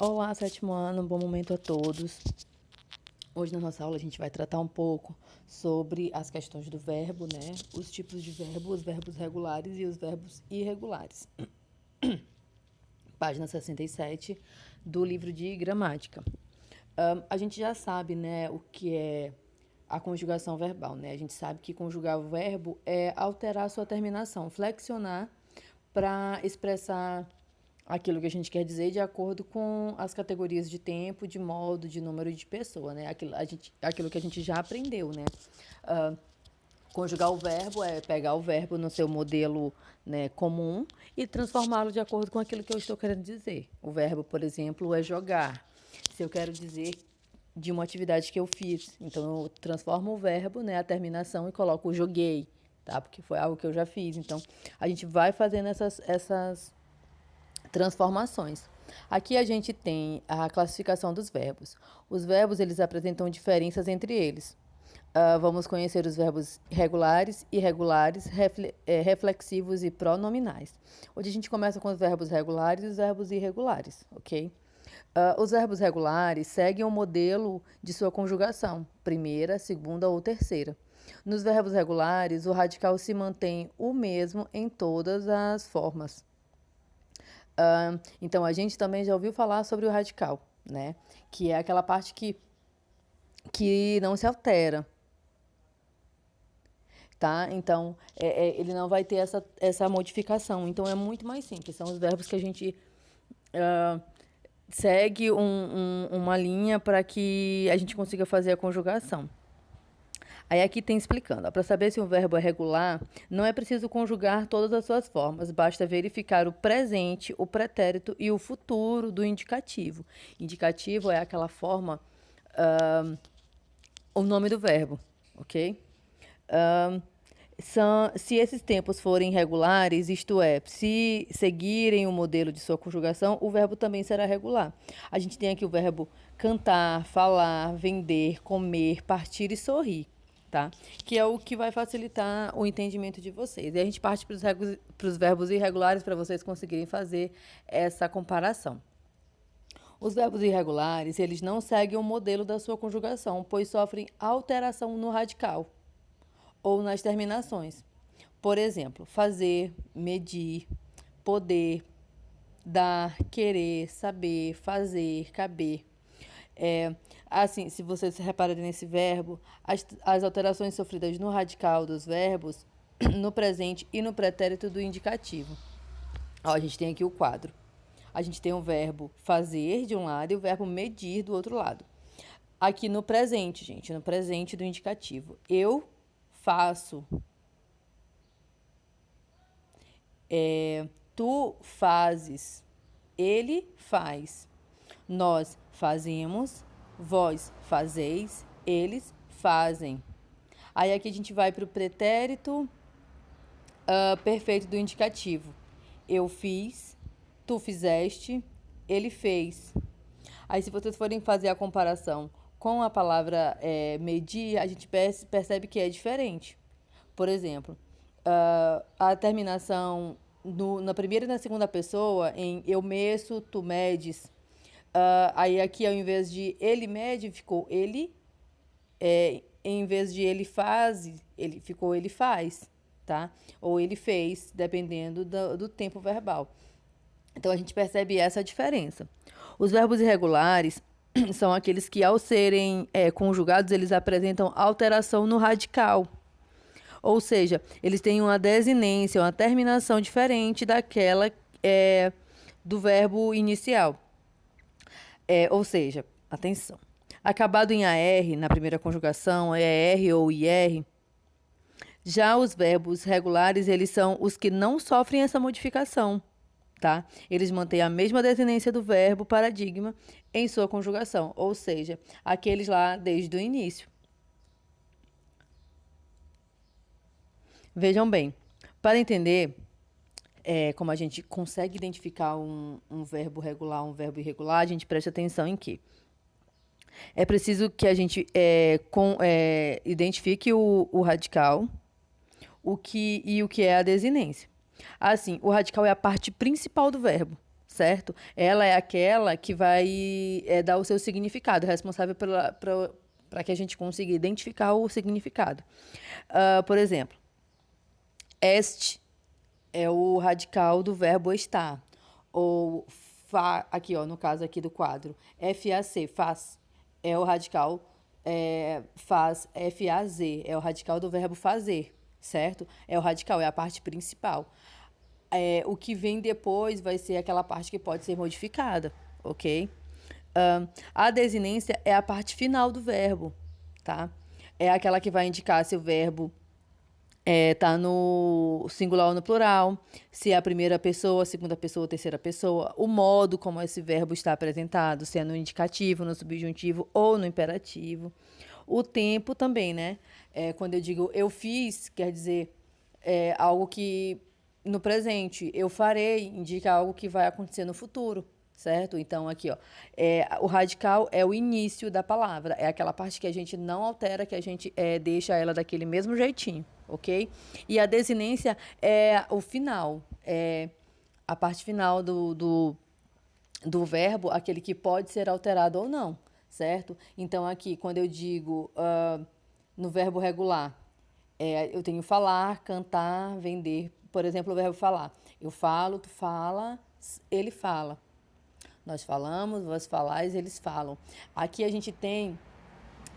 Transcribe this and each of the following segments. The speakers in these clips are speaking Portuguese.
Olá, sétimo ano, bom momento a todos. Hoje na nossa aula a gente vai tratar um pouco sobre as questões do verbo, né? Os tipos de verbo, os verbos regulares e os verbos irregulares. Página 67 do livro de gramática. A gente já sabe, né, o que é a conjugação verbal, né? A gente sabe que conjugar o verbo é alterar a sua terminação, flexionar para expressar aquilo que a gente quer dizer de acordo com as categorias de tempo, de modo, de número de pessoa, né? Aquilo que a gente já aprendeu, né? Uh, Conjugar o verbo é pegar o verbo no seu modelo, né, comum e transformá-lo de acordo com aquilo que eu estou querendo dizer. O verbo, por exemplo, é jogar. Se eu quero dizer de uma atividade que eu fiz, então eu transformo o verbo, né, a terminação e coloco o joguei, tá? Porque foi algo que eu já fiz. Então a gente vai fazendo essas transformações. Aqui a gente tem a classificação dos verbos. Os verbos, eles apresentam diferenças entre eles. Vamos conhecer os verbos regulares, irregulares, reflexivos e pronominais. Hoje a gente começa com os verbos regulares e os verbos irregulares, ok? Os verbos regulares seguem o modelo de sua conjugação, primeira, segunda ou terceira. Nos verbos regulares, o radical se mantém o mesmo em todas as formas. Então, a gente também já ouviu falar sobre o radical, né? Que é aquela parte que não se altera, tá? Então, ele não vai ter essa modificação. Então, é muito mais simples. São os verbos que a gente segue uma linha para que a gente consiga fazer a conjugação. Aí aqui tem explicando. Para saber se um verbo é regular, não é preciso conjugar todas as suas formas. Basta verificar o presente, o pretérito e o futuro do indicativo. Indicativo é aquela forma, o nome do verbo, ok? Se esses tempos forem regulares, isto é, se seguirem o modelo de sua conjugação, o verbo também será regular. A gente tem aqui o verbo cantar, falar, vender, comer, partir e sorrir, tá? Que é o que vai facilitar o entendimento de vocês. E a gente parte para os verbos irregulares para vocês conseguirem fazer essa comparação. Os verbos irregulares, eles não seguem o modelo da sua conjugação, pois sofrem alteração no radical ou nas terminações. Por exemplo, fazer, medir, poder, dar, querer, saber, fazer, caber. Assim, se vocês repararem nesse verbo, as alterações sofridas no radical dos verbos, no presente e no pretérito do indicativo. Ó, a gente tem aqui o quadro. A gente tem o verbo fazer de um lado e o verbo medir do outro lado. Aqui no presente, gente, no presente do indicativo. Eu faço. Tu fazes. Ele faz. Nós fazemos. Vós fazeis. Eles fazem. Aí aqui a gente vai para o pretérito perfeito do indicativo. Eu fiz. Tu fizeste. Ele fez. Aí se vocês forem fazer a comparação com a palavra medir, a gente percebe que é diferente. Por exemplo, a terminação na primeira e na segunda pessoa, em eu meço, tu medes. Aí aqui, ao invés de ele mede, ficou ele. Em vez de ele faz, ficou ele faz, tá? Ou ele fez, dependendo do tempo verbal. Então, a gente percebe essa diferença. Os verbos irregulares são aqueles que, ao serem conjugados, eles apresentam alteração no radical. Ou seja, eles têm uma desinência, uma terminação diferente daquela do verbo inicial. Ou seja, atenção. Acabado em AR, na primeira conjugação, é R ou IR. Já os verbos regulares, eles são os que não sofrem essa modificação, tá? Eles mantêm a mesma desinência do verbo paradigma em sua conjugação, ou seja, aqueles lá desde o início. Vejam bem, para entender como a gente consegue identificar um verbo regular, um verbo irregular, a gente preste atenção em que é preciso que a gente identifique o radical, o que é a desinência. Assim, o radical é a parte principal do verbo, certo? Ela é aquela que vai dar o seu significado, responsável para que a gente consiga identificar o significado. Por exemplo, este é o radical do verbo estar. Ou aqui, ó, no caso aqui do quadro, FAC, faz, é o radical faz, FAZ, é o radical do verbo fazer, certo? É o radical, é a parte principal. O que vem depois vai ser aquela parte que pode ser modificada, ok? A desinência é a parte final do verbo, tá? É aquela que vai indicar se o verbo tá no singular ou no plural, se é a primeira pessoa, a segunda pessoa, a terceira pessoa, o modo como esse verbo está apresentado, se é no indicativo, no subjuntivo ou no imperativo. O tempo também, né? Quando eu digo eu fiz, quer dizer algo que no presente eu farei, indica algo que vai acontecer no futuro, certo? Então, aqui, ó, o radical é o início da palavra, é aquela parte que a gente não altera, que a gente deixa ela daquele mesmo jeitinho, ok? E a desinência é o final, é a parte final do verbo, aquele que pode ser alterado ou não, certo? Então, aqui, quando eu digo no verbo regular, eu tenho falar, cantar, vender. Por exemplo, o verbo falar. Eu falo, tu fala, ele fala. Nós falamos, vós falais, eles falam. Aqui a gente tem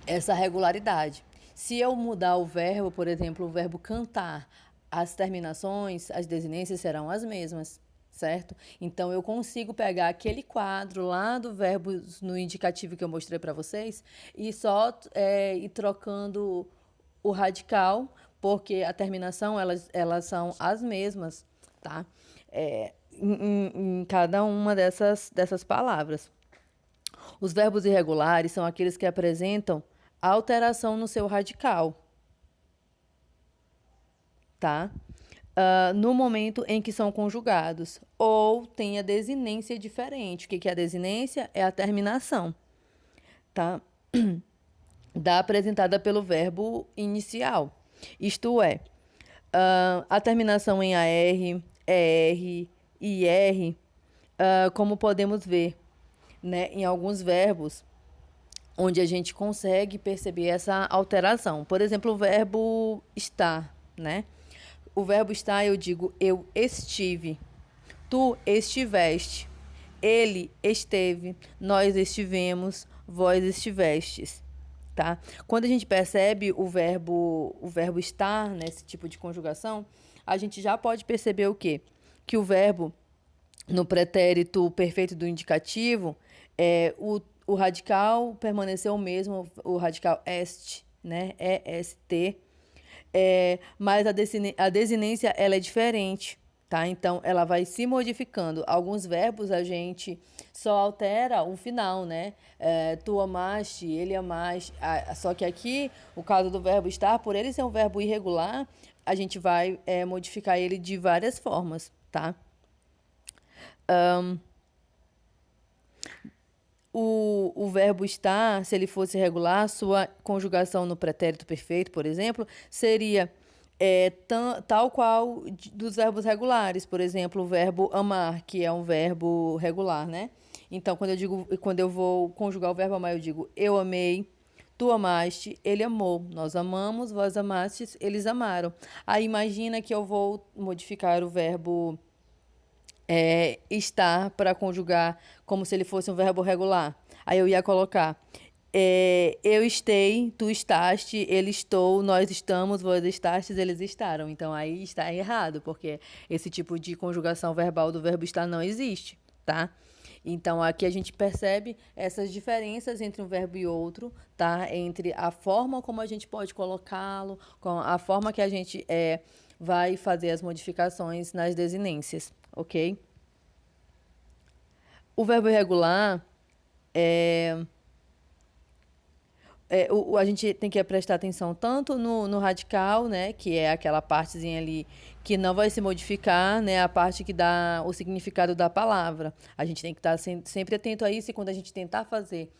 essa regularidade. Se eu mudar o verbo, por exemplo, o verbo cantar, as terminações, as desinências serão as mesmas, certo? Então eu consigo pegar aquele quadro lá do verbo no indicativo que eu mostrei para vocês e só ir trocando o radical, porque a terminação elas são as mesmas, tá? Em cada uma dessas palavras. Os verbos irregulares são aqueles que apresentam alteração no seu radical, tá? No momento em que são conjugados, ou tem a desinência diferente. O que é a desinência? É a terminação, tá? Da apresentada pelo verbo inicial. Isto é, a terminação em AR, ER, IR, como podemos ver, né, em alguns verbos, onde a gente consegue perceber essa alteração. Por exemplo, o verbo estar, né? O verbo estar, eu digo, eu estive, tu estiveste, ele esteve, nós estivemos, vós estivestes, tá? Quando a gente percebe o verbo estar nesse tipo de conjugação, a gente já pode perceber o quê? Que o verbo no pretérito perfeito do indicativo, o radical permaneceu o mesmo, o radical est, né? EST, mas a desinência ela é diferente, tá? Então, ela vai se modificando. Alguns verbos a gente só altera o final, né? Tu amaste, ele amaste. Só que aqui, o caso do verbo estar, por ele ser um verbo irregular, a gente vai modificar ele de várias formas, tá? O verbo estar, se ele fosse regular, sua conjugação no pretérito perfeito, por exemplo, seria tal qual dos verbos regulares. Por exemplo, o verbo amar, que é um verbo regular, né? Então, quando eu vou conjugar o verbo amar, eu digo eu amei, tu amaste, ele amou, nós amamos, vós amastes, eles amaram. Aí imagina que eu vou modificar o verbo estar para conjugar como se ele fosse um verbo regular. Aí eu ia colocar eu estei, tu estaste, ele estou, nós estamos, vós estastes, eles estaram. Então aí está errado, porque esse tipo de conjugação verbal do verbo estar não existe, tá? Então aqui a gente percebe essas diferenças entre um verbo e outro, tá? Entre a forma como a gente pode colocá-lo, com a forma que a gente vai fazer as modificações nas desinências, ok? O verbo irregular a gente tem que prestar atenção tanto no radical, né, que é aquela partezinha ali que não vai se modificar, né, a parte que dá o significado da palavra. A gente tem que estar sempre atento a isso e quando a gente tentar fazer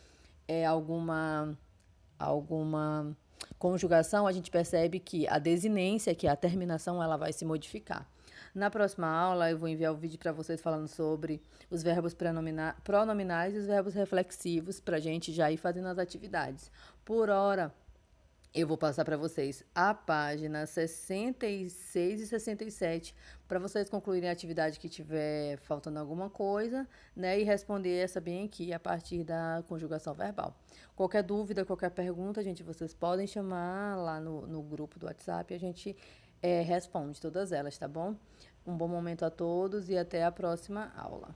alguma conjugação, a gente percebe que a desinência, que é a terminação, ela vai se modificar. Na próxima aula, eu vou enviar o vídeo para vocês falando sobre os verbos pronominais e os verbos reflexivos, para a gente já ir fazendo as atividades. Por hora, eu vou passar para vocês a página 66 e 67 para vocês concluírem a atividade que tiver faltando alguma coisa, né? E responder essa bem aqui a partir da conjugação verbal. Qualquer dúvida, qualquer pergunta, gente, vocês podem chamar lá no grupo do WhatsApp e a gente responde todas elas, tá bom? Um bom momento a todos e até a próxima aula.